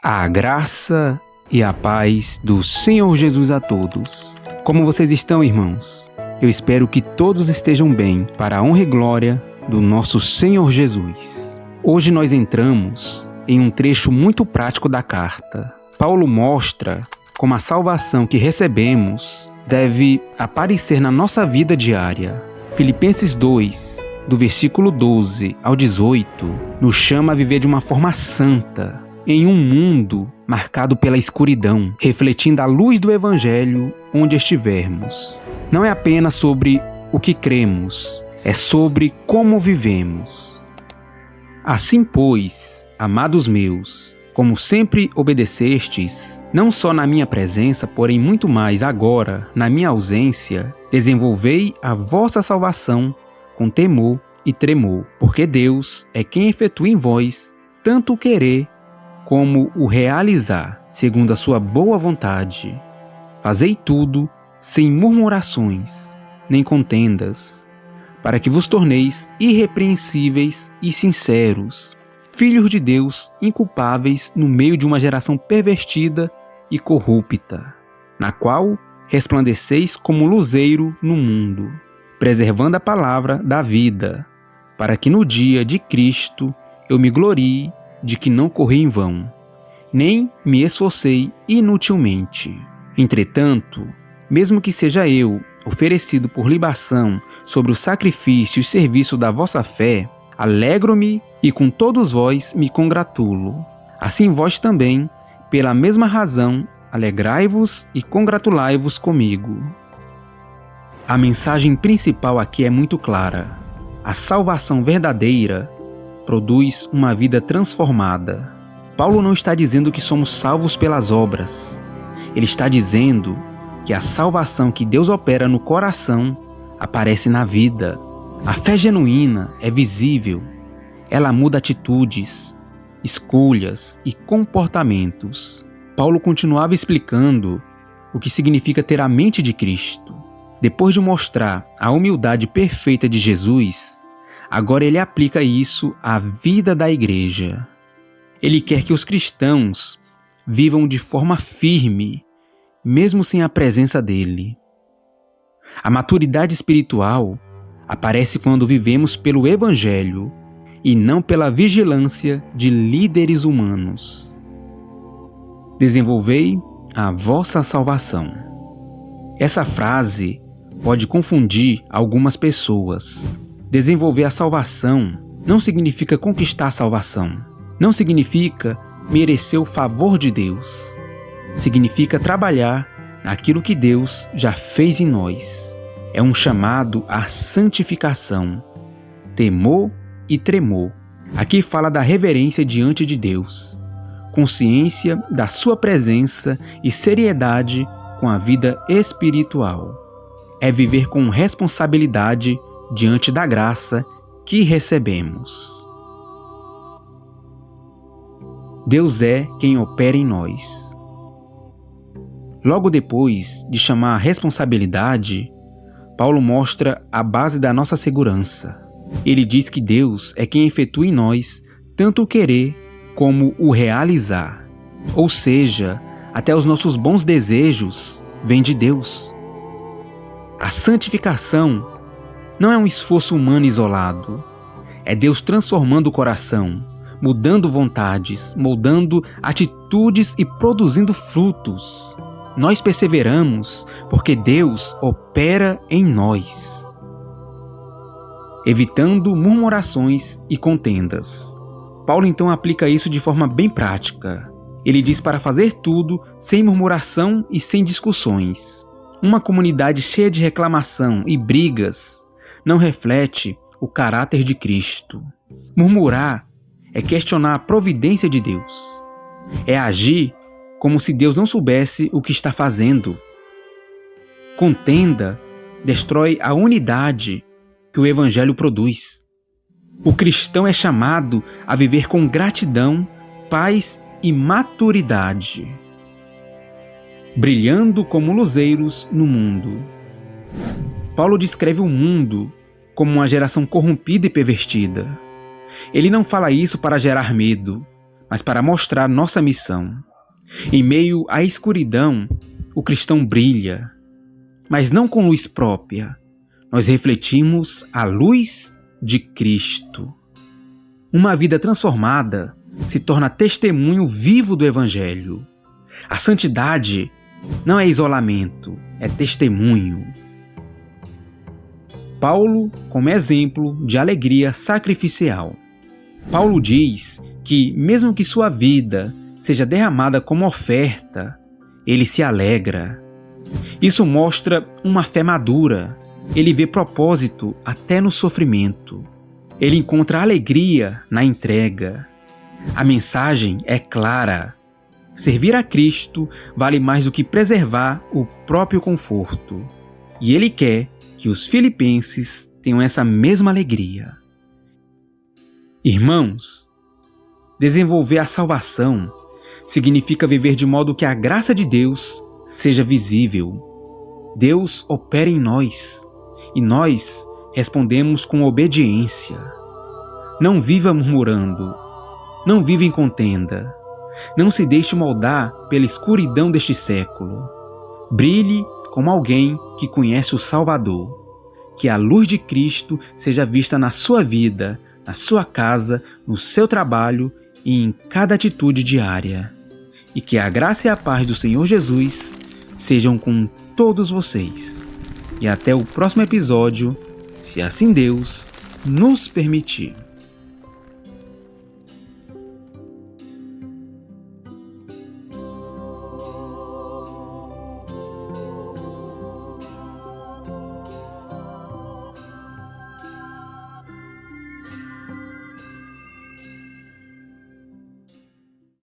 A graça e a paz do Senhor Jesus a todos. Como vocês estão, irmãos? Eu espero que todos estejam bem, para a honra e glória do nosso Senhor Jesus. Hoje nós entramos em um trecho muito prático da carta. Paulo mostra como a salvação que recebemos deve aparecer na nossa vida diária. Filipenses 2, do versículo 12 ao 18, nos chama a viver de uma forma santa, em um mundo marcado pela escuridão, refletindo a luz do Evangelho onde estivermos. Não é apenas sobre o que cremos, é sobre como vivemos. Assim, pois, amados meus, como sempre obedecestes, não só na minha presença, porém muito mais agora, na minha ausência, desenvolvei a vossa salvação com temor e tremor, porque Deus é quem efetua em vós tanto o querer como o realizar, segundo a sua boa vontade. Fazei tudo sem murmurações, nem contendas, para que vos torneis irrepreensíveis e sinceros, filhos de Deus inculpáveis no meio de uma geração pervertida e corrupta, na qual resplandeceis como luzeiro no mundo, preservando a palavra da vida, para que no dia de Cristo eu me glorie de que não corri em vão, nem me esforcei inutilmente. Entretanto, mesmo que seja eu oferecido por libação sobre o sacrifício e serviço da vossa fé, alegro-me e com todos vós me congratulo. Assim vós também, pela mesma razão, alegrai-vos e congratulai-vos comigo. A mensagem principal aqui é muito clara. A salvação verdadeira produz uma vida transformada. Paulo não está dizendo que somos salvos pelas obras. Ele está dizendo que a salvação que Deus opera no coração aparece na vida. A fé genuína é visível. Ela muda atitudes, escolhas e comportamentos. Paulo continuava explicando o que significa ter a mente de Cristo. Depois de mostrar a humildade perfeita de Jesus, agora ele aplica isso à vida da igreja. Ele quer que os cristãos vivam de forma firme, mesmo sem a presença dele. A maturidade espiritual aparece quando vivemos pelo Evangelho e não pela vigilância de líderes humanos. Desenvolvei a vossa salvação. Essa frase pode confundir algumas pessoas. Desenvolver a salvação não significa conquistar a salvação. Não significa merecer o favor de Deus. Significa trabalhar naquilo que Deus já fez em nós. É um chamado à santificação, temor e tremor. Aqui fala da reverência diante de Deus, consciência da sua presença e seriedade com a vida espiritual. É viver com responsabilidade diante da graça que recebemos. Deus é quem opera em nós. Logo depois de chamar a responsabilidade, Paulo mostra a base da nossa segurança. Ele diz que Deus é quem efetua em nós tanto o querer como o realizar. Ou seja, até os nossos bons desejos vêm de Deus. A santificação não é um esforço humano isolado. É Deus transformando o coração, mudando vontades, moldando atitudes e produzindo frutos. Nós perseveramos porque Deus opera em nós, evitando murmurações e contendas. Paulo então aplica isso de forma bem prática. Ele diz para fazer tudo sem murmuração e sem discussões. Uma comunidade cheia de reclamação e brigas não reflete o caráter de Cristo. Murmurar é questionar a providência de Deus. É agir como se Deus não soubesse o que está fazendo. Contenda destrói a unidade que o Evangelho produz. O cristão é chamado a viver com gratidão, paz e maturidade, brilhando como luzeiros no mundo. Paulo descreve o mundo como uma geração corrompida e pervertida. Ele não fala isso para gerar medo, mas para mostrar nossa missão. Em meio à escuridão, o cristão brilha, mas não com luz própria. Nós refletimos a luz de Cristo. Uma vida transformada se torna testemunho vivo do Evangelho. A santidade não é isolamento, é testemunho. Paulo como exemplo de alegria sacrificial. Paulo diz que, mesmo que sua vida seja derramada como oferta, ele se alegra. Isso mostra uma fé madura. Ele vê propósito até no sofrimento. Ele encontra alegria na entrega. A mensagem é clara. Servir a Cristo vale mais do que preservar o próprio conforto. E ele quer que os filipenses tenham essa mesma alegria. Irmãos, desenvolver a salvação significa viver de modo que a graça de Deus seja visível. Deus opera em nós e nós respondemos com obediência. Não viva murmurando, não viva em contenda, não se deixe moldar pela escuridão deste século. Brilhe como alguém que conhece o Salvador. Que a luz de Cristo seja vista na sua vida, na sua casa, no seu trabalho e em cada atitude diária. E que a graça e a paz do Senhor Jesus sejam com todos vocês. E até o próximo episódio, se assim Deus nos permitir.